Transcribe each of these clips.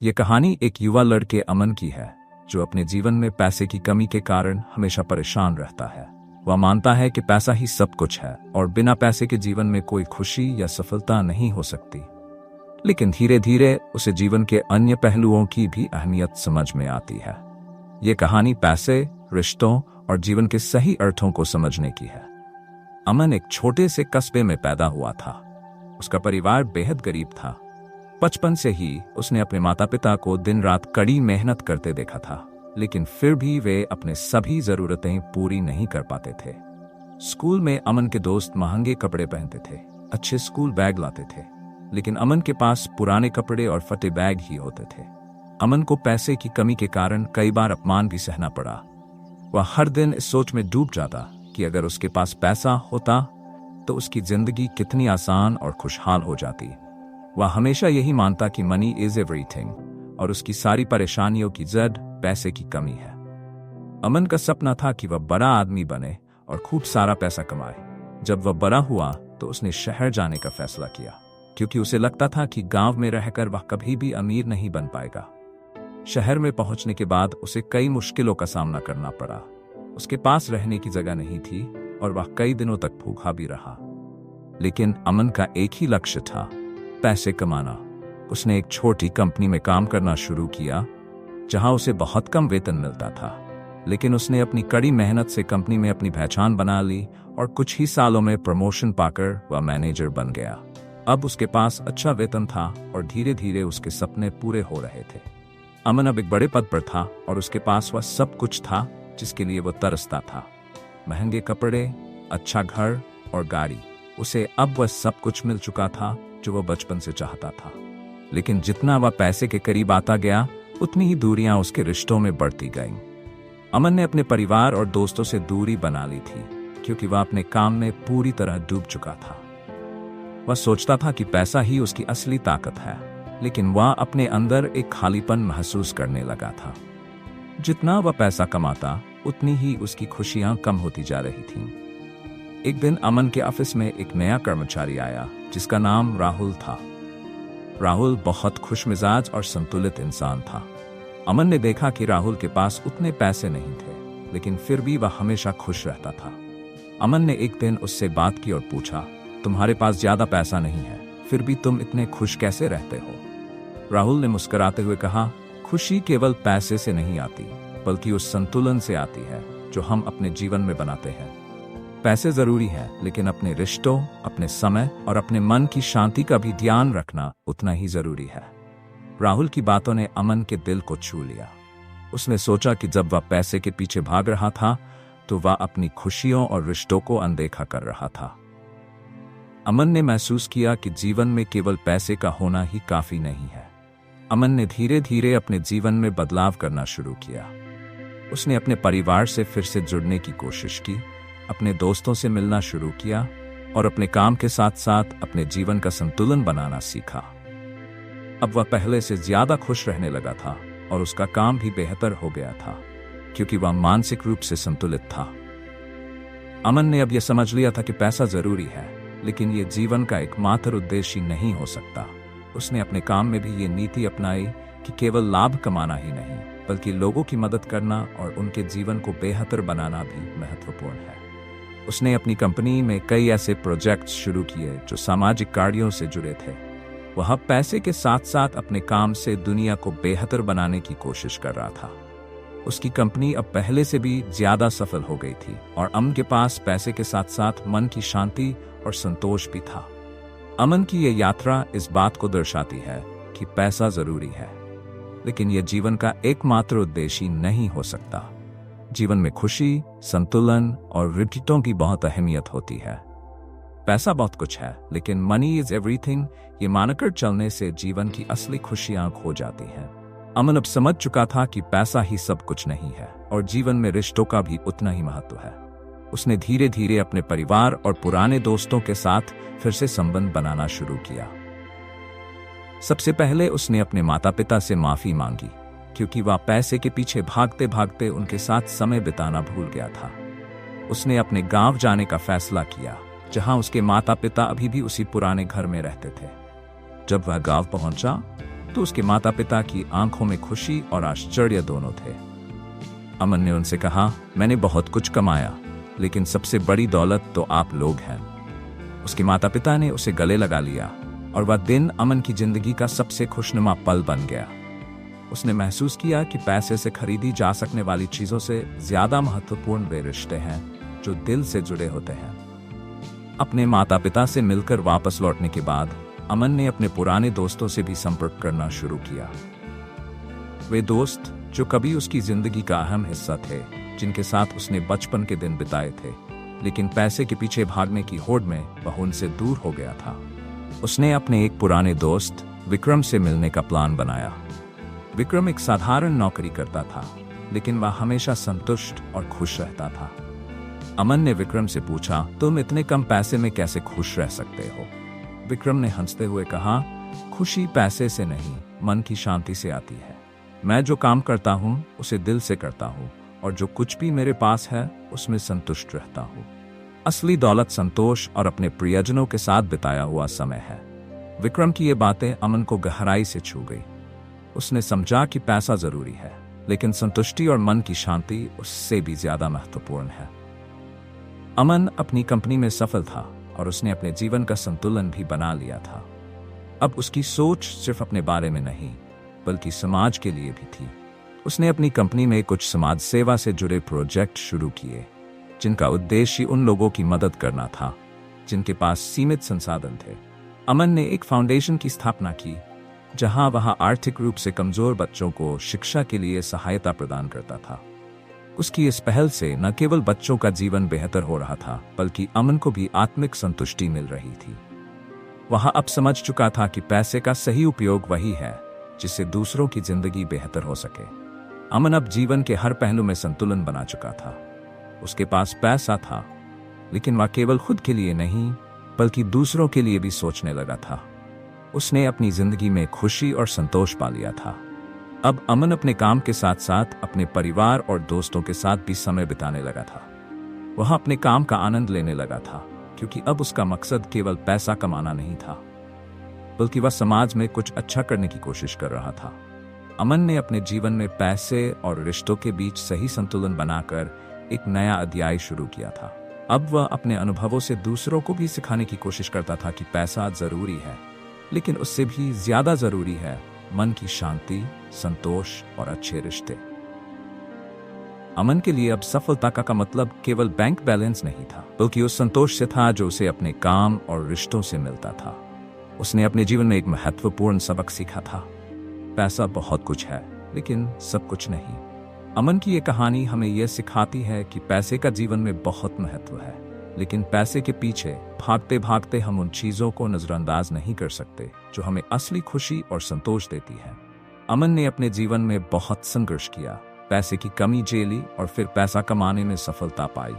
ये कहानी एक युवा लड़के अमन की है जो अपने जीवन में पैसे की कमी के कारण हमेशा परेशान रहता है। वह मानता है कि पैसा ही सब कुछ है और बिना पैसे के जीवन में कोई खुशी या सफलता नहीं हो सकती। लेकिन धीरे धीरे उसे जीवन के अन्य पहलुओं की भी अहमियत समझ में आती है। ये कहानी पैसे, रिश्तों और जीवन के सही अर्थों को समझने की है। अमन एक छोटे से कस्बे में पैदा हुआ था। उसका परिवार बेहद गरीब था। बचपन से ही उसने अपने माता पिता को दिन रात कड़ी मेहनत करते देखा था, लेकिन फिर भी वे अपने सभी जरूरतें पूरी नहीं कर पाते थे। स्कूल में अमन के दोस्त महंगे कपड़े पहनते थे, अच्छे स्कूल बैग लाते थे, लेकिन अमन के पास पुराने कपड़े और फटे बैग ही होते थे। अमन को पैसे की कमी के कारण कई बार अपमान भी सहना पड़ा। वह हर दिन इस सोच में डूब जाता कि अगर उसके पास पैसा होता तो उसकी जिंदगी कितनी आसान और खुशहाल हो जाती। वह हमेशा यही मानता कि मनी इज एवरीथिंग और उसकी सारी परेशानियों की जड़ पैसे की कमी है। अमन का सपना था कि वह बड़ा आदमी बने और खूब सारा पैसा कमाए। जब वह बड़ा हुआ तो उसने शहर जाने का फैसला किया, क्योंकि उसे लगता था कि गांव में रहकर वह कभी भी अमीर नहीं बन पाएगा। शहर में पहुंचने के बाद उसे कई मुश्किलों का सामना करना पड़ा। उसके पास रहने की जगह नहीं थी और वह कई दिनों तक भूखा भी रहा। लेकिन अमन का एक ही लक्ष्य था, पैसे कमाना। उसने एक छोटी कंपनी में काम करना शुरू किया जहां उसे बहुत कम वेतन मिलता था, लेकिन उसने अपनी कड़ी मेहनत से कंपनी में अपनी पहचान बना ली और कुछ ही सालों में प्रमोशन पाकर वह मैनेजर बन गया। अब उसके पास अच्छा वेतन था और धीरे धीरे उसके सपने पूरे हो रहे थे। अमन अब एक बड़े पद पर था और उसके पास वह सब कुछ था जिसके लिए वह तरसता था। महंगे कपड़े, अच्छा घर और गाड़ी। उसे अब वह सब कुछ मिल चुका था जो वह बचपन से चाहता था। लेकिन जितना वह पैसे के करीब आता गया, उतनी ही दूरियां उसके रिश्तों में बढ़ती गईं। अमन ने अपने परिवार और दोस्तों से दूरी बना ली थी, क्योंकि वह अपने काम में पूरी तरह डूब चुका था। वह सोचता था कि पैसा ही उसकी असली ताकत है, लेकिन वह अपने अंदर एक खालीपन महसूस करने लगा था। जितना वह पैसा कमाता, उतनी ही उसकी खुशियां कम होती जा रही थीं। एक दिन अमन के ऑफिस में एक नया कर्मचारी आया जिसका नाम राहुल था। राहुल बहुत खुशमिजाज और संतुलित इंसान था। अमन ने देखा कि राहुल के पास उतने पैसे नहीं थे, लेकिन फिर भी वह हमेशा खुश रहता था। अमन ने एक दिन उससे बात की और पूछा, तुम्हारे पास ज्यादा पैसा नहीं है, फिर भी तुम इतने खुश कैसे रहते हो? राहुल ने मुस्कुराते हुए कहा, खुशी केवल पैसे से नहीं आती, बल्कि उस संतुलन से आती है जो हम अपने जीवन में बनाते हैं। पैसे जरूरी है, लेकिन अपने रिश्तों, अपने समय और अपने मन की शांति का भी ध्यान रखना उतना ही जरूरी है। राहुल की बातों ने अमन के दिल को छू लिया। उसने सोचा कि जब वह पैसे के पीछे भाग रहा था तो वह अपनी खुशियों और रिश्तों को अनदेखा कर रहा था। अमन ने महसूस किया कि जीवन में केवल पैसे का होना ही काफी नहीं है। अमन ने धीरे धीरे अपने जीवन में बदलाव करना शुरू किया। उसने अपने परिवार से फिर से जुड़ने की कोशिश की, अपने दोस्तों से मिलना शुरू किया और अपने काम के साथ साथ अपने जीवन का संतुलन बनाना सीखा। अब वह पहले से ज्यादा खुश रहने लगा था और उसका काम भी बेहतर हो गया था, क्योंकि वह मानसिक रूप से संतुलित था। अमन ने अब यह समझ लिया था कि पैसा जरूरी है, लेकिन यह जीवन का एकमात्र उद्देश्य नहीं हो सकता। उसने अपने काम में भी ये नीति अपनाई कि केवल लाभ कमाना ही नहीं, बल्कि लोगों की मदद करना और उनके जीवन को बेहतर बनाना भी महत्वपूर्ण है। उसने अपनी कंपनी में कई ऐसे प्रोजेक्ट्स शुरू किए जो सामाजिक कार्यों से जुड़े थे। वह पैसे के साथ साथ अपने काम से दुनिया को बेहतर बनाने की कोशिश कर रहा था। उसकी कंपनी अब पहले से भी ज्यादा सफल हो गई थी और अमन के पास पैसे के साथ साथ मन की शांति और संतोष भी था। अमन की यह यात्रा इस बात को दर्शाती है कि पैसा जरूरी है, लेकिन यह जीवन का एकमात्र उद्देश्य नहीं हो सकता। जीवन में खुशी, संतुलन और रिश्तों की बहुत अहमियत होती है। पैसा बहुत कुछ है, लेकिन मनी इज एवरीथिंग ये मानकर चलने से जीवन की असली खुशियां खो जाती हैं। अमन अब समझ चुका था कि पैसा ही सब कुछ नहीं है और जीवन में रिश्तों का भी उतना ही महत्व है। उसने धीरे धीरे अपने परिवार और पुराने दोस्तों के साथ फिर से संबंध बनाना शुरू किया। सबसे पहले उसने अपने माता पिता से माफी मांगी, क्योंकि वह पैसे के पीछे भागते भागते उनके साथ समय बिताना भूल गया था। उसने अपने गांव जाने का फैसला किया, जहां उसके माता पिता अभी भी उसी पुराने घर में रहते थे। जब वह गांव पहुंचा तो उसके माता पिता की आंखों में खुशी और आश्चर्य दोनों थे। अमन ने उनसे कहा, मैंने बहुत कुछ कमाया, लेकिन सबसे बड़ी दौलत तो आप लोग हैं। उसके माता पिता ने उसे गले लगा लिया और वह दिन अमन की जिंदगी का सबसे खुशनुमा पल बन गया। उसने महसूस किया कि पैसे से खरीदी जा सकने वाली चीजों से ज्यादा महत्वपूर्ण वे रिश्ते हैं जो दिल से जुड़े होते हैं। अपने माता पिता से मिलकर वापस लौटने के बाद अमन ने अपने पुराने दोस्तों से भी संपर्क करना शुरू किया। वे दोस्त जो कभी उसकी जिंदगी का अहम हिस्सा थे, जिनके साथ उसने बचपन के दिन बिताए थे, लेकिन पैसे के पीछे भागने की होड़ में वह उनसे दूर हो गया था। उसने अपने एक पुराने दोस्त विक्रम से मिलने का प्लान बनाया। विक्रम एक साधारण नौकरी करता था, लेकिन वह हमेशा संतुष्ट और खुश रहता था। अमन ने विक्रम से पूछा, तुम इतने कम पैसे में कैसे खुश रह सकते हो? विक्रम ने हंसते हुए कहा, खुशी पैसे से नहीं, मन की शांति से आती है। मैं जो काम करता हूँ उसे दिल से करता हूँ, और जो कुछ भी मेरे पास है उसमें संतुष्ट रहता हूँ। असली दौलत संतोष और अपने प्रियजनों के साथ बिताया हुआ समय है। विक्रम की ये बातें अमन को गहराई से छू गई। उसने समझा कि पैसा जरूरी है, लेकिन संतुष्टि और मन की शांति उससे भी ज्यादा महत्वपूर्ण है। अमन अपनी कंपनी में सफल था और उसने अपने जीवन का संतुलन भी बना लिया था। अब उसकी सोच सिर्फ अपने बारे में नहीं, बल्कि समाज के लिए भी थी। उसने अपनी कंपनी में कुछ समाज सेवा से जुड़े प्रोजेक्ट शुरू किए, जिनका उद्देश्य उन लोगों की मदद करना था जिनके पास सीमित संसाधन थे। अमन ने एक फाउंडेशन की स्थापना की, जहां वह आर्थिक रूप से कमजोर बच्चों को शिक्षा के लिए सहायता प्रदान करता था। उसकी इस पहल से न केवल बच्चों का जीवन बेहतर हो रहा था, बल्कि अमन को भी आत्मिक संतुष्टि मिल रही थी। वह अब समझ चुका था कि पैसे का सही उपयोग वही है जिससे दूसरों की जिंदगी बेहतर हो सके। अमन अब जीवन के हर पहलू में संतुलन बना चुका था। उसके पास पैसा था, लेकिन वह केवल खुद के लिए नहीं, बल्कि दूसरों के लिए भी सोचने लगा था। उसने अपनी जिंदगी में खुशी और संतोष पा लिया था। अब अमन अपने काम के साथ साथ अपने परिवार और दोस्तों के साथ भी समय बिताने लगा था। वह अपने काम का आनंद लेने लगा था, क्योंकि अब उसका मकसद केवल पैसा कमाना नहीं था, बल्कि वह समाज में कुछ अच्छा करने की कोशिश कर रहा था। अमन ने अपने जीवन में पैसे और रिश्तों के बीच सही संतुलन बनाकर एक नया अध्याय शुरू किया था। अब वह अपने अनुभवों से दूसरों को भी सिखाने की कोशिश करता था कि पैसा जरूरी है, लेकिन उससे भी ज्यादा जरूरी है मन की शांति, संतोष और अच्छे रिश्ते। अमन के लिए अब सफलता का मतलब केवल बैंक बैलेंस नहीं था, बल्कि उस संतोष से था जो उसे अपने काम और रिश्तों से मिलता था। उसने अपने जीवन में एक महत्वपूर्ण सबक सीखा था। पैसा बहुत कुछ है, लेकिन सब कुछ नहीं। अमन की ये कहानी हमें यह सिखाती है कि पैसे का जीवन में बहुत महत्व है, लेकिन पैसे के पीछे भागते भागते हम उन चीजों को नजरअंदाज नहीं कर सकते जो हमें असली खुशी और संतोष देती है। अमन ने अपने जीवन में बहुत संघर्ष किया, पैसे की कमी झेली और फिर पैसा कमाने में सफलता पाई।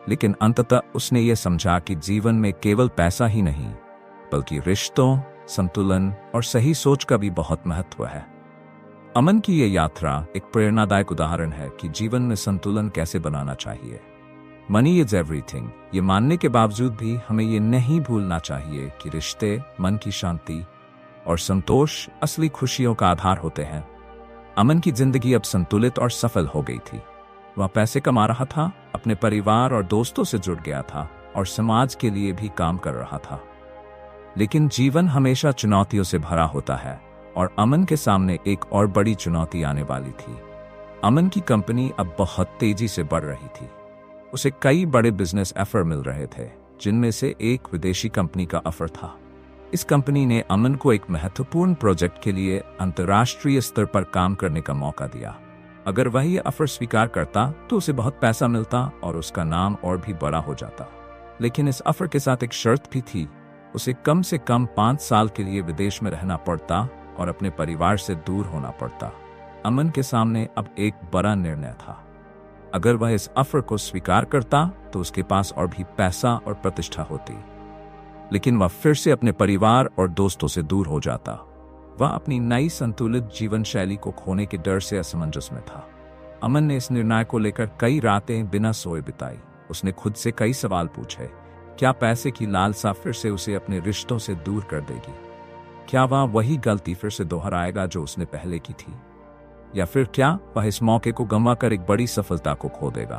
लेकिन अंततः उसने ये समझा कि जीवन में केवल पैसा ही नहीं, बल्कि रिश्तों, संतुलन और सही सोच का भी बहुत महत्व है। अमन की ये यात्रा एक प्रेरणादायक उदाहरण है कि जीवन में संतुलन कैसे बनाना चाहिए। मनी इज एवरीथिंग, ये मानने के बावजूद भी हमें ये नहीं भूलना चाहिए कि रिश्ते, मन की शांति और संतोष असली खुशियों का आधार होते हैं। अमन की जिंदगी अब संतुलित और सफल हो गई थी। वह पैसे कमा रहा था, अपने परिवार और दोस्तों से जुड़ गया था और समाज के लिए भी काम कर रहा था। लेकिन जीवन हमेशा चुनौतियों से भरा होता है और अमन के सामने एक और बड़ी चुनौती आने वाली थी। अमन की कंपनी अब बहुत तेजी से बढ़ रही थी। उसे कई बड़े बिजनेस ऑफर मिल रहे थे, जिनमें से एक विदेशी कंपनी का ऑफर था। इस कंपनी ने अमन को एक महत्वपूर्ण प्रोजेक्ट के लिए अंतर्राष्ट्रीय स्तर पर काम करने का मौका दिया। अगर वह ये ऑफर स्वीकार करता तो उसे बहुत पैसा मिलता और उसका नाम और भी बड़ा हो जाता। लेकिन इस ऑफर के साथ एक शर्त भी थी, उसे कम से कम 5 साल के लिए विदेश में रहना पड़ता और अपने परिवार से दूर होना पड़ता। अमन के सामने अब एक बड़ा निर्णय था। अगर वह इस ऑफर को स्वीकार करता तो उसके पास और भी पैसा और प्रतिष्ठा होती, लेकिन वह फिर से अपने परिवार और दोस्तों से दूर हो जाता। वह अपनी नई संतुलित जीवन शैली को खोने के डर से असमंजस में था। अमन ने इस निर्णय को लेकर कई रातें बिना सोए बिताई। उसने खुद से कई सवाल पूछे। क्या पैसे की लालसा फिर से उसे अपने रिश्तों से दूर कर देगी? क्या वह वही गलती फिर से दोहराएगा जो उसने पहले की थी, या फिर क्या वह इस मौके को गंवाकर एक बड़ी सफलता को खो देगा?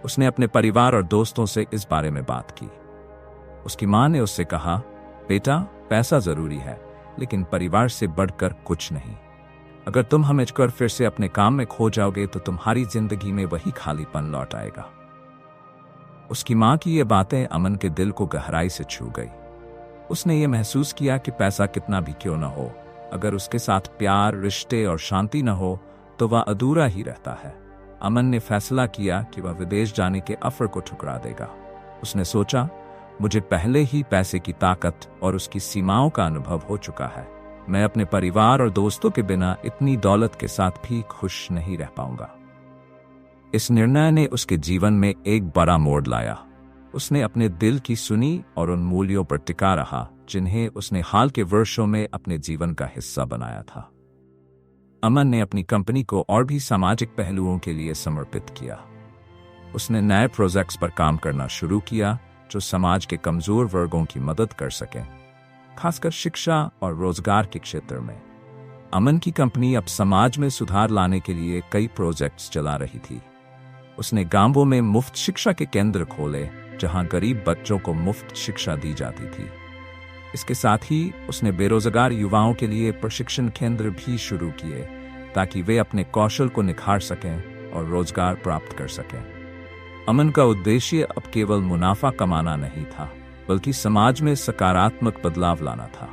उसने अपने परिवार और दोस्तों से इस बारे में बात की। उसकी मां ने उससे कहा, बेटा, पैसा जरूरी है, लेकिन परिवार से बढ़कर कुछ नहीं। अगर तुम हमें कर फिर से अपने काम में खो जाओगे तो तुम्हारी जिंदगी में वही खालीपन लौट आएगा। उसकी मां की ये बातें अमन के दिल को गहराई से छू गई। उसने ये महसूस किया कि पैसा कितना भी क्यों न हो, अगर उसके साथ प्यार, रिश्ते और शांति न हो तो वह अधूरा ही रहता है। अमन ने फैसला किया कि वह विदेश जाने के ऑफर को ठुकरा देगा। उसने सोचा, मुझे पहले ही पैसे की ताकत और उसकी सीमाओं का अनुभव हो चुका है। मैं अपने परिवार और दोस्तों के बिना इतनी दौलत के साथ भी खुश नहीं रह पाऊंगा। इस निर्णय ने उसके जीवन में एक बड़ा मोड़ लाया। उसने अपने दिल की सुनी और उन मूल्यों पर टिका रहा जिन्हें उसने हाल के वर्षों में अपने जीवन का हिस्सा बनाया था। अमन ने अपनी कंपनी को और भी सामाजिक पहलुओं के लिए समर्पित किया। उसने नए प्रोजेक्ट्स पर काम करना शुरू किया जो समाज के कमजोर वर्गों की मदद कर सकें, खासकर शिक्षा और रोजगार के क्षेत्र में। अमन की कंपनी अब समाज में सुधार लाने के लिए कई प्रोजेक्ट्स चला रही थी। उसने गांवों में मुफ्त शिक्षा के केंद्र खोले जहां गरीब बच्चों को मुफ्त शिक्षा दी जाती थी। इसके साथ ही उसने बेरोजगार युवाओं के लिए प्रशिक्षण केंद्र भी शुरू किए ताकि वे अपने कौशल को निखार सकें और रोजगार प्राप्त कर सकें। अमन का उद्देश्य अब केवल मुनाफा कमाना नहीं था, बल्कि समाज में सकारात्मक बदलाव लाना था।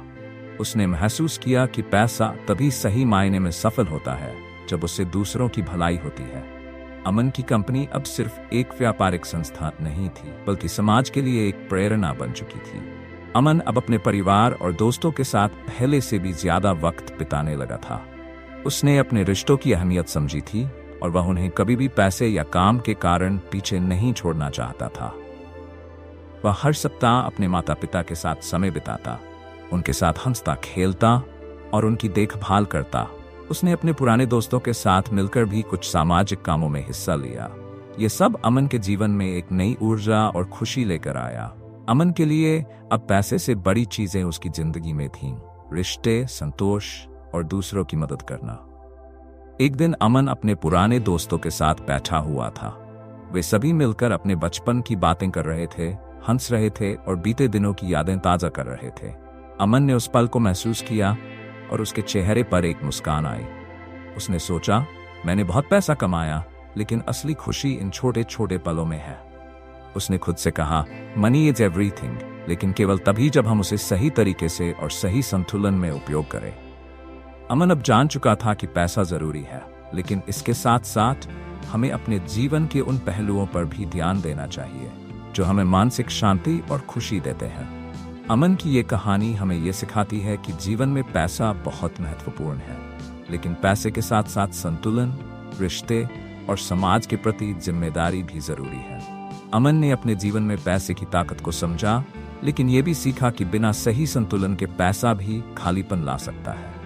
उसने महसूस किया कि पैसा तभी सही मायने में सफल होता है जब उससे दूसरों की भलाई होती है। अमन की कंपनी अब सिर्फ एक व्यापारिक संस्था नहीं थी, बल्कि समाज के लिए एक प्रेरणा बन चुकी थी। अमन अब अपने परिवार और दोस्तों के साथ पहले से भी ज्यादा वक्त बिताने लगा था। उसने अपने रिश्तों की अहमियत समझी थी और वह उन्हें कभी भी पैसे या काम के कारण पीछे नहीं छोड़ना चाहता था। वह हर सप्ताह अपने माता पिता के साथ समय बिताता, उनके साथ हंसता खेलता और उनकी देखभाल करता। उसने अपने पुराने दोस्तों के साथ मिलकर भी कुछ सामाजिक कामों में हिस्सा लिया। ये सब अमन के जीवन में एक नई ऊर्जा और खुशी लेकर आया। अमन के लिए अब पैसे से बड़ी चीजें उसकी जिंदगी में थीं, रिश्ते, संतोष और दूसरों की मदद करना। एक दिन अमन अपने पुराने दोस्तों के साथ बैठा हुआ था। वे सभी मिलकर अपने बचपन की बातें कर रहे थे, हंस रहे थे और बीते दिनों की यादें ताजा कर रहे थे। अमन ने उस पल को महसूस किया और उसके चेहरे पर एक मुस्कान आई। उसने सोचा, मैंने बहुत पैसा कमाया, लेकिन असली खुशी इन छोटे छोटे पलों में है। उसने खुद से कहा, मनी इज एवरीथिंग, लेकिन केवल तभी जब हम उसे सही तरीके से और सही संतुलन में उपयोग करें। अमन अब जान चुका था कि पैसा जरूरी है, लेकिन इसके साथ साथ हमें अपने जीवन के उन पहलुओं पर भी ध्यान देना चाहिए जो हमें मानसिक शांति और खुशी देते हैं। अमन की ये कहानी हमें ये सिखाती है कि जीवन में पैसा बहुत महत्वपूर्ण है, लेकिन पैसे के साथ साथ संतुलन, रिश्ते और समाज के प्रति जिम्मेदारी भी जरूरी है। अमन ने अपने जीवन में पैसे की ताकत को समझा, लेकिन ये भी सीखा कि बिना सही संतुलन के पैसा भी खालीपन ला सकता है।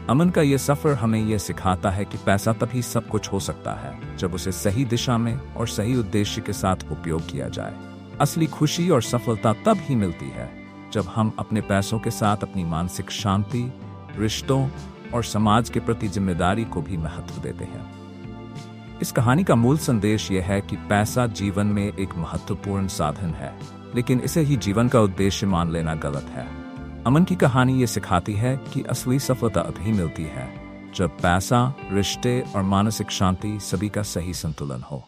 अमन का ये सफर हमें यह सिखाता है कि पैसा तभी सब कुछ हो सकता है जब उसे सही दिशा में और सही उद्देश्य के साथ उपयोग किया जाए। असली खुशी और सफलता तब ही मिलती है जब हम अपने पैसों के साथ अपनी मानसिक शांति, रिश्तों और समाज के प्रति जिम्मेदारी को भी महत्व देते हैं। इस कहानी का मूल संदेश यह है कि पैसा जीवन में एक महत्वपूर्ण साधन है, लेकिन इसे ही जीवन का उद्देश्य मान लेना गलत है। अमन की कहानी ये सिखाती है कि असली सफलता अभी मिलती है जब पैसा, रिश्ते और मानसिक शांति सभी का सही संतुलन हो।